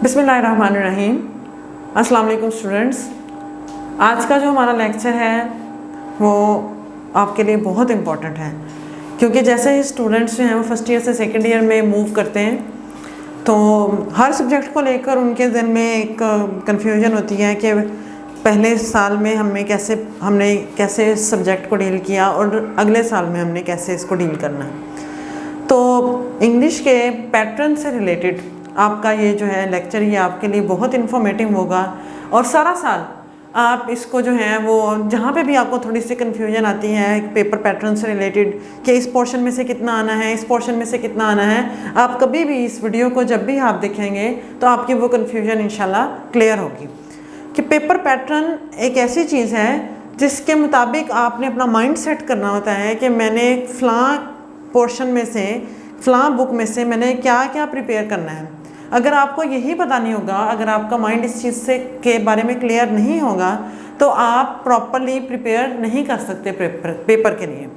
बिस्मिल्लाहिर्रहमानिर्रहीम। अस्सलाम वालेकुम स्टूडेंट्स। आज का जो हमारा लेक्चर है वो आपके लिए बहुत इम्पॉर्टेंट है, क्योंकि जैसे ही स्टूडेंट्स जो हैं वो फर्स्ट ईयर से सेकेंड ईयर में मूव करते हैं तो हर सब्जेक्ट को लेकर उनके दिल में एक कन्फ्यूजन होती है कि पहले साल में हमने कैसे सब्जेक्ट को डील किया और अगले साल में हमने कैसे इसको डील करना है। तो इंग्लिश के पैटर्न से रिलेटेड आपका ये जो है लेक्चर ये आपके लिए बहुत इन्फॉर्मेटिव होगा और सारा साल आप इसको जो है वो जहाँ पे भी आपको थोड़ी सी कन्फ्यूजन आती है पेपर पैटर्न से रिलेटेड कि इस पोर्शन में से कितना आना है, इस पोर्शन में से कितना आना है, आप कभी भी इस वीडियो को जब भी आप देखेंगे तो आपकी वो कन्फ्यूजन इंशाल्लाह क्लियर होगी कि पेपर पैटर्न एक ऐसी चीज़ है जिसके मुताबिक आपने अपना माइंड सेट करना होता है कि मैंने फ़लाँ पोर्शन में से फ़लाँ बुक में से मैंने क्या क्या प्रिपेयर करना है। अगर आपको यही पता नहीं होगा, अगर आपका माइंड इस चीज़ से के बारे में क्लियर नहीं होगा तो आप प्रॉपरली प्रिपेयर नहीं कर सकते पेपर के लिए।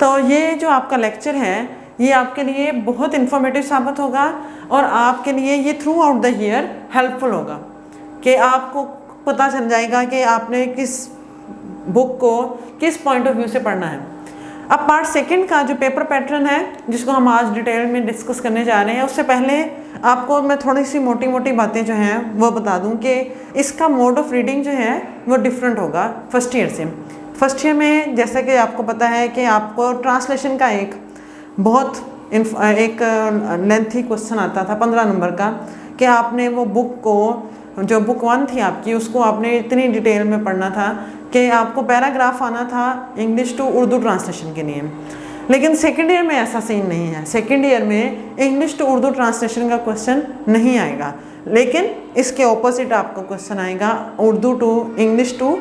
तो ये जो आपका लेक्चर है ये आपके लिए बहुत इन्फॉर्मेटिव साबित होगा और आपके लिए ये through out the year helpful होगा कि आपको पता चल जाएगा कि आपने किस बुक को किस पॉइंट ऑफ व्यू से पढ़ना है। अब पार्ट सेकंड का जो पेपर पैटर्न है जिसको हम आज डिटेल में डिस्कस करने जा रहे हैं, उससे पहले आपको मैं थोड़ी सी मोटी मोटी बातें जो हैं वो बता दूं कि इसका मोड ऑफ रीडिंग जो है वो डिफरेंट होगा फर्स्ट ईयर से। फर्स्ट ईयर में जैसा कि आपको पता है कि आपको ट्रांसलेशन का एक बहुत लेंथी क्वेश्चन आता था 15 नंबर का कि आपने वो बुक को जो बुक 1 थी आपकी उसको आपने इतनी डिटेल में पढ़ना था कि आपको पैराग्राफ आना था इंग्लिश टू उर्दू ट्रांसलेशन के लिए। लेकिन सेकेंड ईयर में ऐसा सीन नहीं है। सेकेंड ईयर में इंग्लिश टू उर्दू ट्रांसलेशन का क्वेश्चन नहीं आएगा, लेकिन इसके ऑपोजिट आपको क्वेश्चन आएगा उर्दू टू इंग्लिश टू,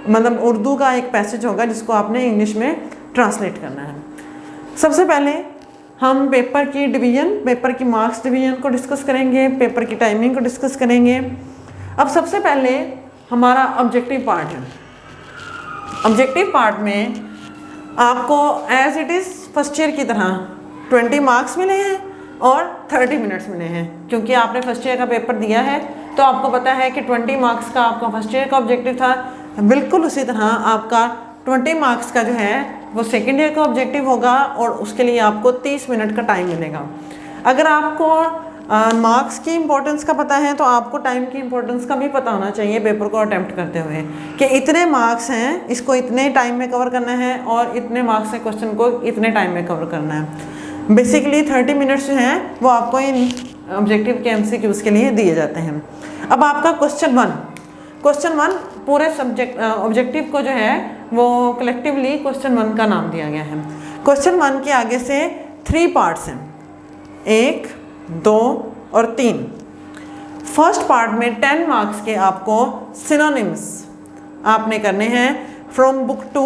मतलब उर्दू का एक पैसेज होगा जिसको आपने इंग्लिश में ट्रांसलेट करना है। सबसे पहले हम पेपर की डिवीज़न, पेपर की मार्क्स डिवीज़न को डिस्कस करेंगे, पेपर की टाइमिंग को डिस्कस करेंगे। अब सबसे पहले हमारा ऑब्जेक्टिव पार्ट है। ऑब्जेक्टिव पार्ट में आपको as it is first year की तरह 20 मार्क्स मिले हैं और 30 मिनट्स मिले हैं, क्योंकि आपने फर्स्ट ईयर का पेपर दिया है तो आपको पता है कि 20 मार्क्स का आपका फर्स्ट ईयर का ऑब्जेक्टिव था। बिल्कुल उसी तरह आपका 20 मार्क्स का जो है वो सेकेंड ईयर का ऑब्जेक्टिव होगा और उसके लिए आपको 30 मिनट का टाइम मिलेगा। अगर आपको मार्क्स की इंपॉर्टेंस का पता है तो आपको टाइम की इंपॉर्टेंस का भी पता होना चाहिए पेपर को अटेम्प्ट करते हुए कि इतने मार्क्स हैं, इसको इतने टाइम में कवर करना है और इतने मार्क्स से क्वेश्चन को इतने टाइम में कवर करना है। बेसिकली 30 मिनट्स जो हैं वो आपको इन ऑब्जेक्टिव के एमसीक्यूज़ के लिए दिए जाते हैं। अब आपका क्वेश्चन वन पूरे सब्जेक्ट ऑब्जेक्टिव को जो है वो कलेक्टिवली क्वेश्चन 1 का नाम दिया गया है। क्वेश्चन 1 के आगे से 3 पार्ट्स हैं, 1, 2 और 3। फर्स्ट पार्ट में 10 मार्क्स के आपको सिनोनिम्स आपने करने हैं from book 2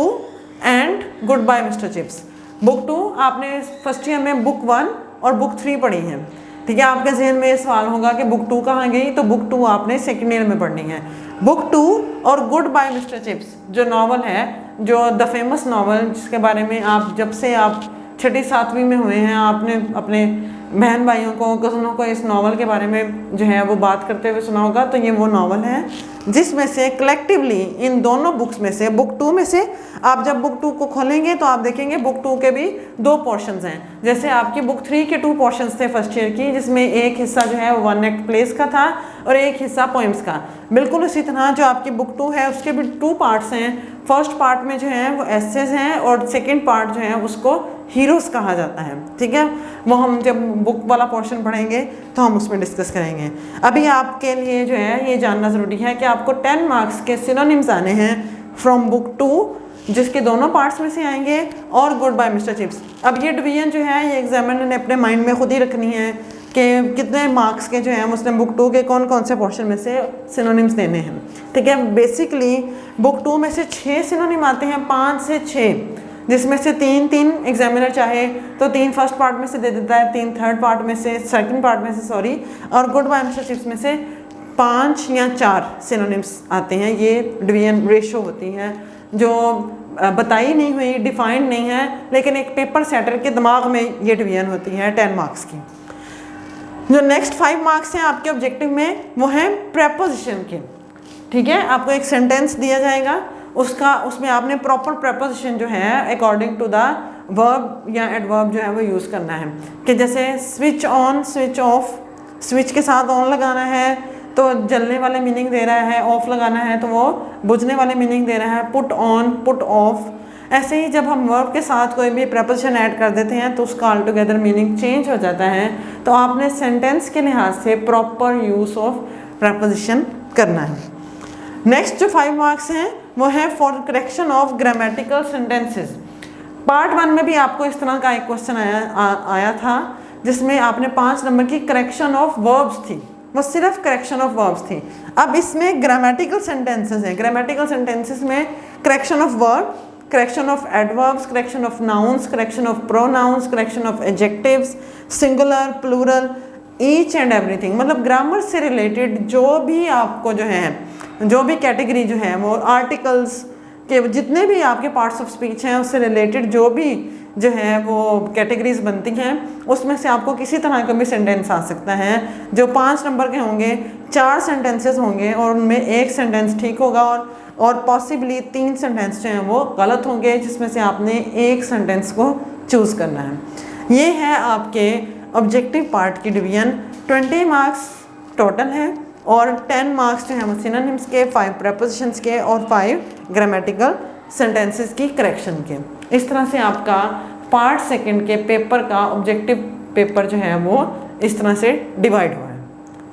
and good bye mister Chips. Book 2 आपने फर्स्ट ईयर में बुक 1 और बुक 3 पढ़ी है, ठीक है। आपके जहन में ये सवाल होगा कि बुक 2 कहाँ गई, तो बुक 2 आपने सेकेंड ईयर में पढ़नी है। बुक 2 और गुड बाय मिस्टर चिप्स जो नावल है, जो द फेमस नावल जिसके बारे में आप जब से आप 6ठी 7वीं में हुए हैं आपने अपने बहन भाइयों को, कज़नों को इस नावल के बारे में जो है वो बात करते हुए सुना होगा। तो ये वो नावल है जिसमें से कलेक्टिवली इन दोनों बुक्स में से बुक 2 में से आप जब बुक 2 को खोलेंगे तो आप देखेंगे बुक 2 के भी 2 पोर्शंस हैं। जैसे आपकी बुक 3 के 2 पोर्शंस थे फर्स्ट ईयर की, जिसमें एक हिस्सा जो है वन एक्ट प्लेस का था और एक हिस्सा पोइम्स का। बिल्कुल उसी तरह जो आपकी बुक 2 है उसके भी 2 पार्ट्स हैं। फर्स्ट पार्ट में जो है वो एसेज हैं और सेकेंड पार्ट जो है उसको हीरोज़ कहा जाता है, ठीक है। वो हम जब बुक वाला पोर्शन पढ़ेंगे तो हम उसमें डिस्कस करेंगे। अभी आपके लिए जो है ये जानना ज़रूरी है कि आपको 10 मार्क्स के सिनोनिम्स आने हैं फ्रॉम बुक 2 जिसके दोनों पार्ट्स में से आएंगे और गुड बाय मिस्टर चिप्स। अब ये डिवीजन जो है ये एग्जामिनर ने अपने माइंड में खुद ही रखनी है कि कितने मार्क्स के जो हैं उसने बुक 2 के कौन कौन से पोर्शन में से सिनोनिम्स देने हैं, ठीक है। बेसिकली बुक 2 में से 6 सिनोनिम आते हैं, 5 से 6, जिसमें से 3 एग्जामिनर चाहे तो 3 फर्स्ट पार्ट में से दे देता है, 3 थर्ड पार्ट में से, सेकंड पार्ट में से सॉरी, और गुड बाय मिस्टर चिप्स में से 5 या 4 सिनोनिम्स आते हैं। ये डिवीजन रेशो होती है जो बताई नहीं हुई, डिफाइंड नहीं है, लेकिन एक पेपर सेटर के दिमाग में ये डिवीजन होती है 10 मार्क्स की। जो नेक्स्ट 5 मार्क्स हैं आपके ऑब्जेक्टिव में वो हैं प्रेपोजिशन के। ठीक है, आपको एक सेंटेंस दिया जाएगा, उसमें आपने प्रॉपर प्रेपोजिशन जो है अकॉर्डिंग टू द वर्ब या एडवर्ब जो है वो यूज़ करना है। कि जैसे switch on, switch off, switch के साथ ऑन लगाना है तो जलने वाले मीनिंग दे रहा है, ऑफ लगाना है तो वो बुझने वाले मीनिंग दे रहा है, पुट ऑन, पुट ऑफ। ऐसे ही जब हम वर्ब के साथ कोई भी प्रेपोजिशन ऐड कर देते हैं तो उसका ऑल टुगेदर मीनिंग चेंज हो जाता है। तो आपने सेंटेंस के लिहाज से प्रॉपर यूज़ ऑफ प्रेपोजिशन करना है। नेक्स्ट जो 5 मार्क्स हैं वो है for correction of grammatical sentences. Part 1 में भी आपको इस तरह का एक क्वेश्चन आया था जिसमें आपने 5 नंबर की करेक्शन ऑफ वर्ब्स थी, वो सिर्फ करेक्शन ऑफ वर्ब्स थी। अब इसमें ग्रामेटिकल सेंटेंसेस हैं। ग्रामेटिकल सेंटेंसेस में correction of verb, correction of adverbs, correction of nouns, correction of pronouns, correction of adjectives, singular, plural, each and everything. मतलब ग्रामर से रिलेटेड जो भी आपको जो है, जो भी कैटेगरी जो है वो आर्टिकल्स के जितने भी आपके पार्ट्स ऑफ स्पीच हैं उससे रिलेटेड जो भी जो है वो कैटेगरीज बनती हैं उसमें से आपको किसी तरह का भी सेंटेंस आ सकता है। जो 5 नंबर के होंगे 4 सेंटेंसेस होंगे और उनमें एक सेंटेंस ठीक होगा और पॉसिबली 3 सेंटेंस जो हैं वो गलत होंगे, जिसमें से आपने एक सेंटेंस को चूज़ करना है। ये है आपके ऑब्जेक्टिव पार्ट की डिवीजन। 20 मार्क्स टोटल है और 10 मार्क्स जो हैं वो सिनोनिम्स के, 5 प्रेपोजिशंस के और 5 ग्रामेटिकल सेंटेंसेस की करेक्शन के। इस तरह से आपका पार्ट 2 के पेपर का ऑब्जेक्टिव पेपर जो है वो इस तरह से डिवाइड हुआ है।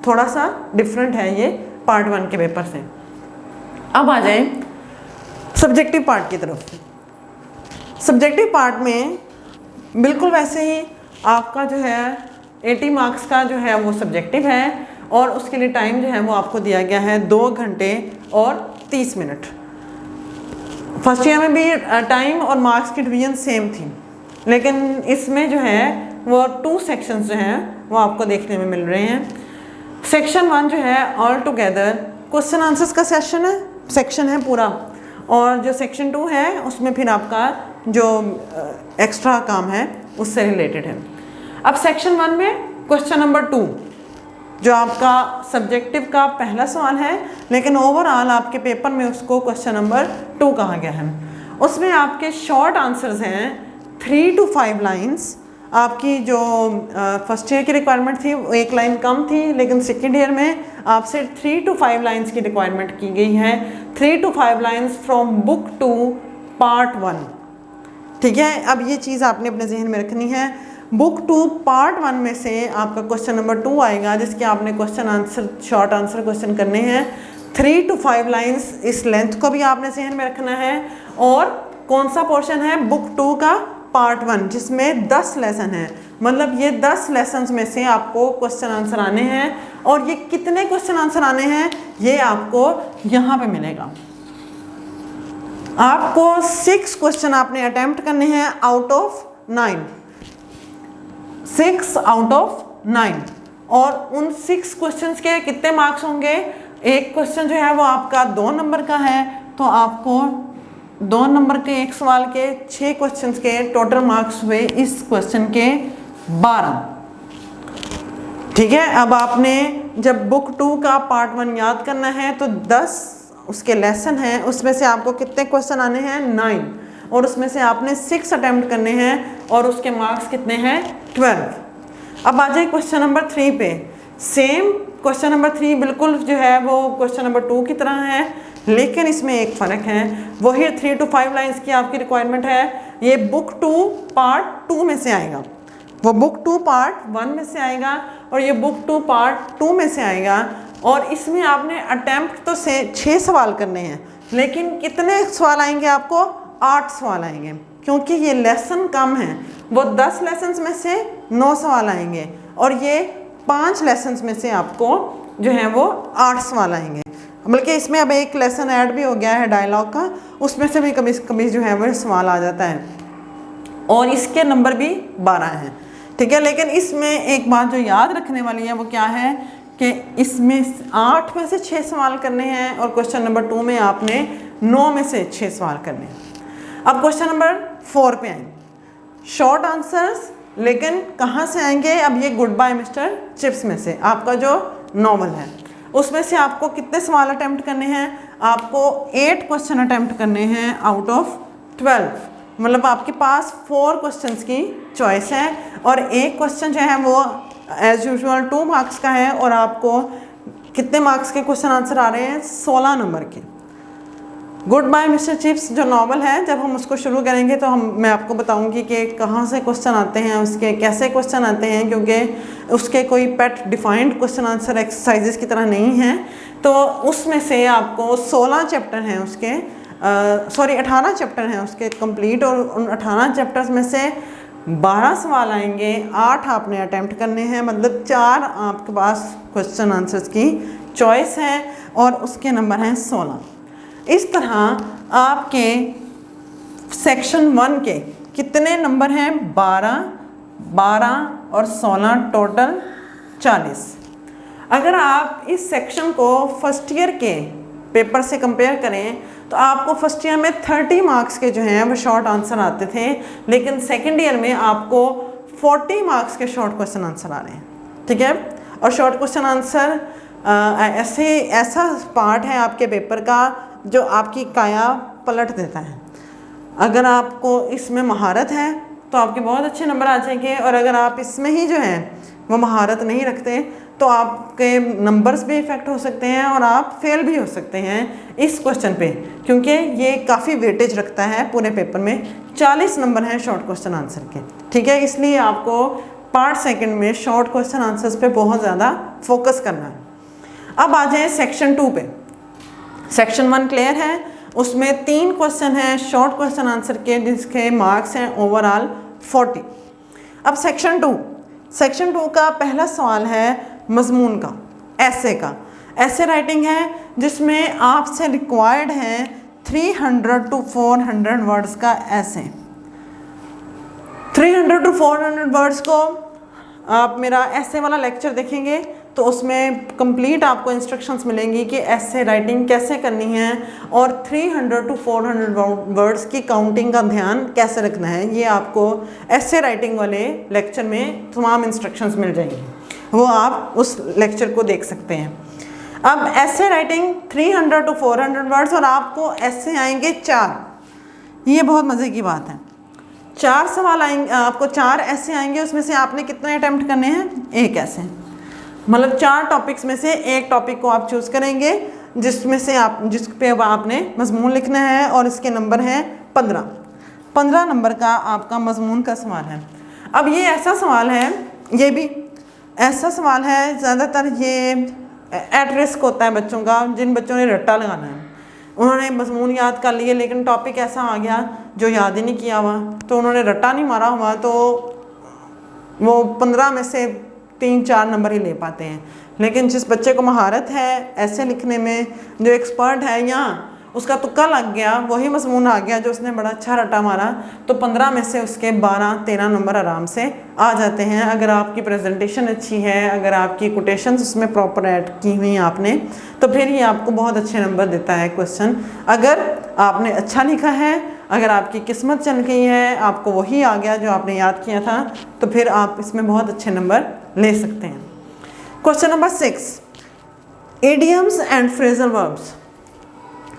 थोड़ा सा डिफरेंट है ये पार्ट 1 के पेपर से। अब आ जाए सब्जेक्टिव पार्ट की तरफ। सब्जेक्टिव पार्ट में बिल्कुल वैसे ही आपका जो है 80 मार्क्स का जो है वो सब्जेक्टिव है और उसके लिए टाइम जो है वो आपको दिया गया है 2 घंटे और 30 मिनट। फर्स्ट ईयर में भी टाइम और मार्क्स की डिवीजन सेम थी, लेकिन इसमें जो है वो 2 सेक्शंस जो हैं वो आपको देखने में मिल रहे हैं। सेक्शन 1 जो है ऑल टुगेदर क्वेश्चन आंसर्स का सेक्शन है पूरा, और जो सेक्शन 2 है उसमें फिर आपका जो एक्स्ट्रा काम है उससे रिलेटेड है। अब सेक्शन 1 में क्वेश्चन नंबर 2 जो आपका सब्जेक्टिव का पहला सवाल है, लेकिन ओवरऑल आपके पेपर में उसको क्वेश्चन नंबर 2 कहा गया है। उसमें आपके शॉर्ट आंसर्स हैं 3 to 5 लाइन्स। आपकी जो फर्स्ट ईयर की रिक्वायरमेंट थी वो 1 लाइन कम थी, लेकिन सेकेंड ईयर में आपसे 3 to 5 लाइन्स की रिक्वायरमेंट की गई है। 3 to 5 lines from book 2 part 1। ठीक है, अब ये चीज़ आपने अपने जहन में रखनी है। बुक 2 पार्ट 1 में से आपका क्वेश्चन नंबर 2 आएगा जिसके आपने question answer short answer question करने हैं। 3 to 5 लाइन्स, इस लेंथ को भी आपने जहन में रखना है। और कौन सा पोर्शन है बुक 2 का पार्ट 1 जिसमें 10 लेसन हैं, मतलब ये 10 लेसन्स में से आपको क्वेश्चन आंसर आने हैं। और ये कितने क्वेश्चन आंसर आने हैं ये आपको यहाँ पे मिलेगा। आपको 6 क्वेश्चन आपने अटेम्प्ट करने हैं आउट ऑफ 9, 6 आउट ऑफ 9। और उन 6 क्वेश्चंस के कितने मार्क्स होंगे? एक क्वेश्चन जो है वो आपका 2 नंबर का है, तो आपको 2 नंबर के एक सवाल के 6 क्वेश्चंस के टोटल मार्क्स हुए इस क्वेश्चन के 12। ठीक है, अब आपने जब बुक 2 का पार्ट 1 याद करना है तो 10 उसके लेसन हैं, उसमें से आपको कितने क्वेश्चन आने हैं? 9, और उसमें से आपने 6 अटेम्प्ट करने हैं और उसके मार्क्स कितने हैं? 12। अब आ जाए क्वेश्चन नंबर 3 पे। सेम क्वेश्चन नंबर 3 बिल्कुल जो है वो क्वेश्चन नंबर 2 की तरह है, लेकिन इसमें एक फ़र्क है। वही 3 to 5 लाइन्स की आपकी रिक्वायरमेंट है। ये बुक 2 पार्ट 2 में से आएगा, वो बुक 2 पार्ट 1 में से आएगा और ये बुक 2 पार्ट 2 में से आएगा। और इसमें आपने अटेम्प्ट तो से 6 सवाल करने हैं, लेकिन कितने सवाल आएंगे आपको? 8 सवाल आएंगे, क्योंकि ये लेसन कम है। वो 10 लेसन्स में से 9 सवाल आएंगे और ये 5 लेसन्स में से आपको जो है वो 8 सवाल आएंगे। बल्कि इसमें अब एक लेसन ऐड भी हो गया है डायलॉग का, उसमें से भी कभी कभी जो है वो सवाल आ जाता है और इसके नंबर भी 12 हैं। ठीक है, लेकिन इसमें एक बात जो याद रखने वाली है वो क्या है कि इसमें 8 में से 6 सवाल करने हैं और क्वेश्चन नंबर 2 में आपने 9 में से 6 सवाल करने हैं। अब क्वेश्चन नंबर 4 पे आए। शॉर्ट आंसर्स लेकिन कहाँ से आएंगे? अब ये गुड बाय मिस्टर चिप्स में से, आपका जो नॉवल है उसमें से आपको कितने सवाल अटेम्प्ट करने हैं? आपको 8 क्वेश्चन अटेम्प्ट करने हैं आउट ऑफ 12। मतलब आपके पास 4 क्वेश्चंस की चॉइस है और एक क्वेश्चन जो है वो एज यूजुअल 2 मार्क्स का है और आपको कितने मार्क्स के क्वेश्चन आंसर आ रहे हैं? 16 नंबर के। गुड बाय मिस्टर चिप्स जो नॉवल है, जब हम उसको शुरू करेंगे तो मैं आपको बताऊंगी कि कहाँ से क्वेश्चन आते हैं, उसके कैसे क्वेश्चन आते हैं, क्योंकि उसके कोई पेट डिफाइंड क्वेश्चन आंसर एक्सरसाइजेस की तरह नहीं है। तो उसमें से आपको 16 चैप्टर हैं उसके, 18 चैप्टर हैं उसके कंप्लीट, और उन 18 चैप्टर्स में से 12 सवाल आएंगे, 8 आपने अटैम्प्ट करने हैं, मतलब 4 आपके पास क्वेश्चन आंसर्स की चॉइस है और उसके नंबर हैं 16। इस तरह आपके सेक्शन 1 के कितने नंबर हैं? 12 और 16 टोटल 40। अगर आप इस सेक्शन को फर्स्ट ईयर के पेपर से कंपेयर करें तो आपको फर्स्ट ईयर में 30 मार्क्स के जो हैं वो शॉर्ट आंसर आते थे, लेकिन सेकेंड ईयर में आपको 40 मार्क्स के शॉर्ट क्वेश्चन आंसर आ रहे हैं। ठीक है, और शॉर्ट क्वेश्चन आंसर ऐसा पार्ट है आपके पेपर का जो आपकी काया पलट देता है। अगर आपको इसमें महारत है तो आपके बहुत अच्छे नंबर आ जाएंगे, और अगर आप इसमें ही जो है वो महारत नहीं रखते तो आपके नंबर्स भी इफ़ेक्ट हो सकते हैं और आप फेल भी हो सकते हैं इस क्वेश्चन पे, क्योंकि ये काफ़ी वेटेज रखता है पूरे पेपर में। 40 नंबर हैं शॉर्ट क्वेश्चन आंसर के। ठीक है, इसलिए आपको पार्ट सेकंड में शॉर्ट क्वेश्चन आंसर्स पे बहुत ज़्यादा फोकस करना है। अब आ जाए सेक्शन 2 पे। सेक्शन 1 क्लियर है, उसमें 3 क्वेश्चन हैं शॉर्ट क्वेश्चन आंसर के जिसके मार्क्स हैं ओवरऑल 40। अब सेक्शन 2 का पहला सवाल है मजमून का, ऐसे का। ऐसे राइटिंग है जिसमें आपसे रिक्वायर्ड है 300 to 400 वर्ड्स का ऐसे। 300 to 400 वर्ड्स को आप मेरा ऐसे वाला लेक्चर देखेंगे तो उसमें कंप्लीट आपको इंस्ट्रक्शंस मिलेंगी कि ऐसे राइटिंग कैसे करनी है और 300 to 400 वर्ड्स की काउंटिंग का ध्यान कैसे रखना है। ये आपको ऐसे राइटिंग वाले लेक्चर में तमाम इंस्ट्रक्शंस मिल जाएंगी, वो आप उस लेक्चर को देख सकते हैं। अब ऐसे राइटिंग 300 to 400 वर्ड्स और आपको ऐसे आएंगे 4। ये बहुत मज़े की बात है। 4 सवाल आएंगे आपको, 4 ऐसे आएंगे, उसमें से आपने कितने अटैम्प्ट करने हैं? 1 ऐसे। मतलब 4 टॉपिक्स में से एक टॉपिक को आप चूज़ करेंगे जिसमें से जिस पे आपने मजमून लिखना है, और इसके नंबर हैं 15 नंबर का आपका मजमून का सवाल है। अब ये ऐसा सवाल है, ये भी ऐसा सवाल है, ज़्यादातर ये एट रिस्क होता है बच्चों का, जिन बच्चों ने रट्टा लगाना है। उन्होंने मजमून याद कर लिए लेकिन टॉपिक ऐसा आ गया जो याद ही नहीं किया हुआ, तो उन्होंने रट्टा नहीं मारा हुआ, तो वो 15 में से 3-4 नंबर ही ले पाते हैं। लेकिन जिस बच्चे को महारत है ऐसे लिखने में, जो एक्सपर्ट है, यहाँ उसका तुक्का लग गया, वही मजमून आ गया जो उसने बड़ा अच्छा रट्टा मारा, तो 15 में से उसके 12-13 नंबर आराम से आ जाते हैं। अगर आपकी प्रेजेंटेशन अच्छी है, अगर आपकी कोटेशंस उसमें प्रॉपर ऐड की हुई हैं आपने, तो फिर ये आपको बहुत अच्छे नंबर देता है क्वेश्चन। अगर आपने अच्छा लिखा है, अगर आपकी किस्मत चल गई है, आपको वही आ गया जो आपने याद किया था, तो फिर आप इसमें बहुत अच्छे नंबर ले सकते हैं। Question number 6, idioms and phrasal verbs.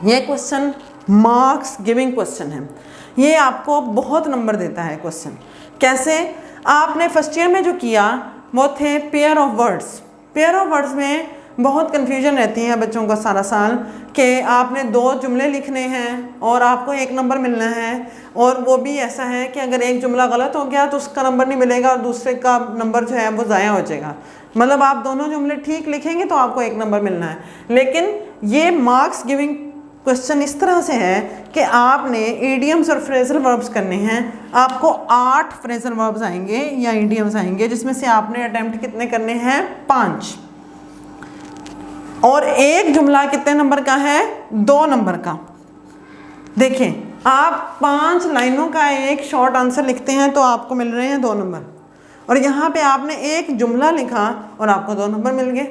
ये क्वेश्चन मार्क्स गिविंग क्वेश्चन है, ये आपको बहुत नंबर देता है क्वेश्चन। कैसे? आपने फर्स्ट ईयर में जो किया वो थे pair of words. Pair of words में बहुत कन्फ्यूजन रहती है बच्चों का सारा साल कि आपने 2 जुमले लिखने हैं और आपको 1 नंबर मिलना है, और वो भी ऐसा है कि अगर एक जुमला गलत हो गया तो उसका नंबर नहीं मिलेगा और दूसरे का नंबर जो है वो ज़ाया हो जाएगा। मतलब आप दोनों जुमले ठीक लिखेंगे तो आपको 1 नंबर मिलना है। लेकिन ये मार्क्स गिविंग क्वेश्चन इस तरह से है कि आपने इडियम्स और फ्रेजल वर्ब्स करने हैं। आपको 8 फ्रेजल वर्ब्स आएंगे या इडियम्स आएंगे, जिसमें से आपने अटेम्प्ट कितने करने हैं? 5। और एक जुमला कितने नंबर का है? 2 नंबर का। देखें, आप 5 लाइनों का एक शॉर्ट आंसर लिखते हैं तो आपको मिल रहे हैं 2 नंबर, और यहाँ पे आपने एक जुमला लिखा और आपको 2 नंबर मिल गए।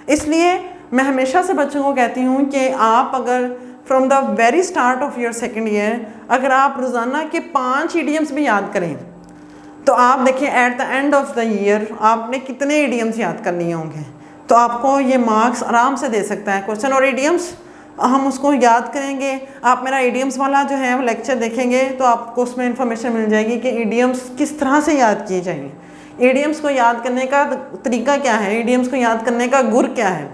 इसलिए मैं हमेशा से बच्चों को कहती हूँ कि आप अगर from the very start of your second year, अगर आप रोज़ाना के 5 इडियम्स भी याद करें तो आप देखिए at the end of the year आपने कितने इडियम्स याद कर लिए होंगे, तो आपको ये मार्क्स आराम से दे सकता है क्वेश्चन। और इडियम्स हम उसको याद करेंगे, आप मेरा इडियम्स वाला जो है वो लेक्चर देखेंगे तो आपको उसमें इंफॉर्मेशन मिल जाएगी कि इडियम्स किस तरह से याद किए जाएंगे, इडियम्स को याद करने का तरीका क्या है, इडियम्स को याद करने का गुर क्या है।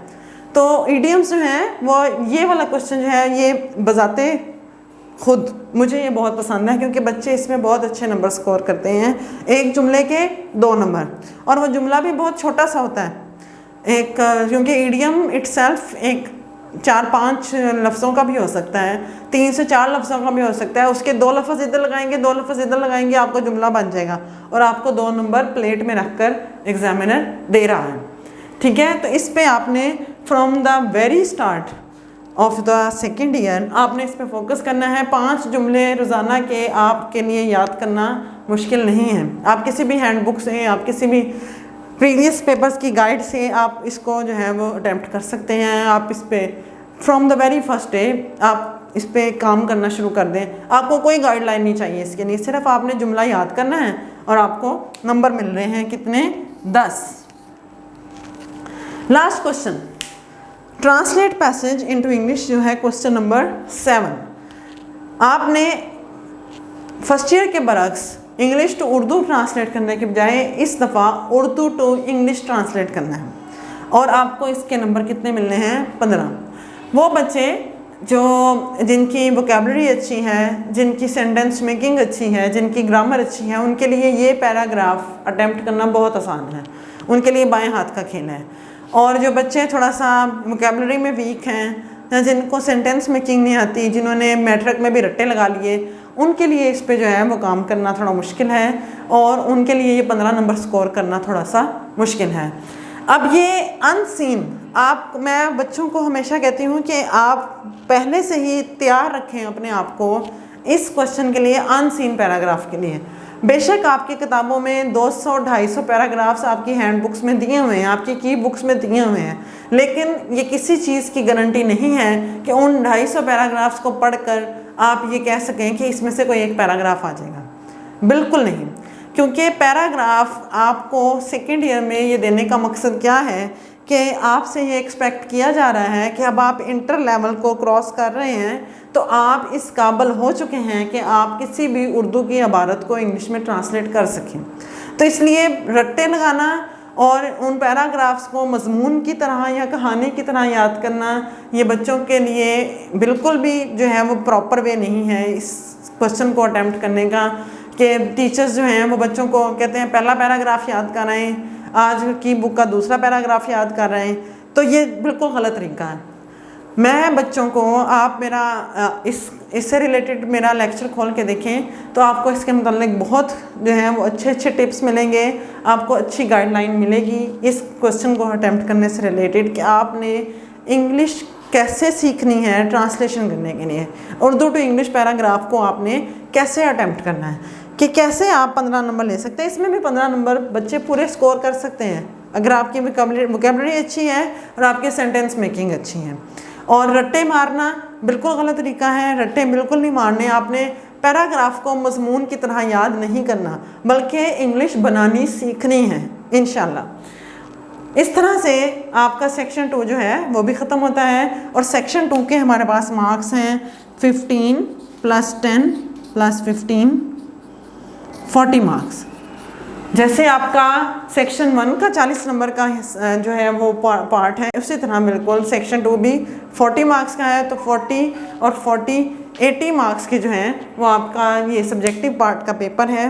तो इडियम्स जो हैं वो ये वाला क्वेश्चन जो है ये बजाते खुद मुझे ये बहुत पसंद है, क्योंकि बच्चे इसमें बहुत अच्छे नंबर स्कोर करते हैं। एक जुमले के 2 नंबर, और वो जुमला भी बहुत छोटा सा होता है एक, क्योंकि इडियम इटसेल्फ एक 4-5 लफ्ज़ों का भी हो सकता है, 3 से 4 लफ्ज़ों का भी हो सकता है। उसके 2 लफ्ज़ इधर लगाएंगे, 2 लफ्ज़ इधर लगाएंगे, आपको जुमला बन जाएगा और आपको 2 नंबर प्लेट में रखकर एग्जामिनर दे रहा है। ठीक है, तो इस पे आपने from the very start of the second year आपने इस पे फोकस करना है। 5 जुमले रोज़ाना के आपके लिए याद करना मुश्किल नहीं है। आप किसी भी हैंडबुक से, आप किसी भी प्रीवियस पेपर्स की गाइड से आप इसको जो है वो अटैम्प्ट कर सकते हैं। आप इस पे from the very first day आप इस पे काम करना शुरू कर दें। आपको कोई गाइडलाइन नहीं चाहिए इसके लिए, सिर्फ आपने जुमला याद करना है और आपको नंबर मिल रहे हैं कितने, 10। Last question, translate passage into English जो है क्वेश्चन नंबर 7। आपने फर्स्ट ईयर के बरक्स इंग्लिश टू उर्दू ट्रांसलेट करने के बजाय इस दफ़ा उर्दू टू इंग्लिश ट्रांसलेट करना है, और आपको इसके नंबर कितने मिलने हैं, 15। वो बच्चे जिनकी वोकेबलरी अच्छी है, जिनकी सेंटेंस मेकिंग अच्छी है, जिनकी ग्रामर अच्छी है, उनके लिए ये पैराग्राफ अटैम्प्ट करना बहुत आसान है, उनके लिए बाएं हाथ का खेल है। और जो बच्चे थोड़ा सा वोकेबलरी में वीक हैं या जिनको सेंटेंस मेकिंग नहीं आती, जिन्होंने मैट्रिक में भी रट्टे लगा लिए, उनके लिए इस पे जो है वो काम करना थोड़ा मुश्किल है, और उनके लिए ये 15 नंबर स्कोर करना थोड़ा सा मुश्किल है। अब ये अनसीन, मैं बच्चों को हमेशा कहती हूँ कि आप पहले से ही तैयार रखें अपने आप को इस क्वेश्चन के लिए, अनसीन पैराग्राफ के लिए। बेशक आपकी किताबों में 200-250 पैराग्राफ्स आपकी हैंड बुक्स में दिए हुए हैं, आपकी की बुक्स में दिए हुए हैं, लेकिन ये किसी चीज़ की गारंटी नहीं है कि उन 250 पैराग्राफ्स को पढ़कर आप ये कह सकें कि इसमें से कोई एक पैराग्राफ आ जाएगा। बिल्कुल नहीं, क्योंकि पैराग्राफ आपको सेकेंड ईयर में ये देने का मकसद क्या है कि आपसे ये एक्सपेक्ट किया जा रहा है कि अब आप इंटर लेवल को क्रॉस कर रहे हैं तो आप इस काबिल हो चुके हैं कि आप किसी भी उर्दू की इबारत को इंग्लिश में ट्रांसलेट कर सकें। तो इसलिए रट्टे लगाना और उन पैराग्राफ्स को मजमून की तरह या कहानी की तरह याद करना, ये बच्चों के लिए बिल्कुल भी जो है वो प्रॉपर वे नहीं है इस क्वेश्चन को अटैम्प्ट करने का। कि टीचर्स जो हैं वो बच्चों को कहते हैं पहला पैराग्राफ याद कर रहे हैं, आज की बुक का दूसरा पैराग्राफ याद कर रहे हैं, तो ये बिल्कुल गलत तरीका है। मैं बच्चों को, आप मेरा इससे रिलेटेड मेरा लेक्चर खोल के देखें तो आपको इसके मतलब बहुत जो है वो अच्छे अच्छे टिप्स मिलेंगे, आपको अच्छी गाइडलाइन मिलेगी इस क्वेश्चन को अटैम्प्ट करने से रिलेटेड कि आपने इंग्लिश कैसे सीखनी है ट्रांसलेशन करने के लिए, उर्दू टू इंग्लिश पैराग्राफ को आपने कैसे अटैम्प्ट करना है, कि कैसे आप 15 नंबर ले सकते हैं। इसमें भी 15 नंबर बच्चे पूरे स्कोर कर सकते हैं अगर आपकी वोकेबलरी अच्छी है और आपकी सेंटेंस मेकिंग अच्छी है। और रट्टे मारना बिल्कुल गलत तरीका है, रट्टे बिल्कुल नहीं मारने। आपने पैराग्राफ को मजमून की तरह याद नहीं करना, बल्कि इंग्लिश बनानी सीखनी है इंशाल्लाह। इस तरह से आपका सेक्शन 2 जो है वो भी ख़त्म होता है, और सेक्शन 2 के हमारे पास मार्क्स हैं 15 + 10 + 15 40 मार्क्स। जैसे आपका सेक्शन 1 का 40 नंबर का जो है वो पार्ट है, उसी तरह बिल्कुल सेक्शन 2 भी 40 मार्क्स का है। तो 40 और 40 80 मार्क्स के जो हैं वो आपका ये सब्जेक्टिव पार्ट का पेपर है।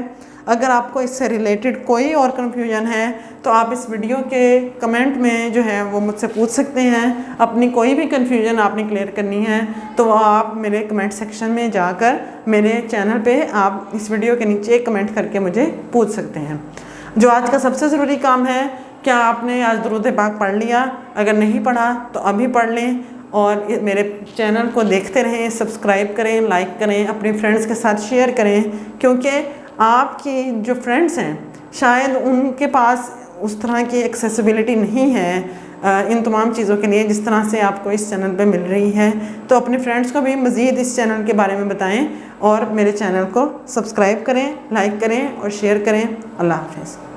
अगर आपको इससे रिलेटेड कोई और कन्फ्यूजन है तो आप इस वीडियो के कमेंट में जो है वो मुझसे पूछ सकते हैं। अपनी कोई भी कन्फ्यूजन आपने क्लियर करनी है तो आप मेरे कमेंट सेक्शन में जाकर मेरे चैनल पे आप इस वीडियो के नीचे कमेंट करके मुझे पूछ सकते हैं। जो आज का सबसे ज़रूरी काम है, क्या आपने आज दुरूद पाक पढ़ लिया? अगर नहीं पढ़ा तो अभी पढ़ लें, और मेरे चैनल को देखते रहें, सब्सक्राइब करें, लाइक करें, अपने फ्रेंड्स के साथ शेयर करें, क्योंकि आपकी जो फ्रेंड्स हैं शायद उनके पास उस तरह की एक्सेसिबिलिटी नहीं है इन तमाम चीज़ों के लिए जिस तरह से आपको इस चैनल पे मिल रही है। तो अपने फ्रेंड्स को भी मज़ीद इस चैनल के बारे में बताएं और मेरे चैनल को सब्सक्राइब करें, लाइक करें और शेयर करें। अल्लाह हाफ़िज़।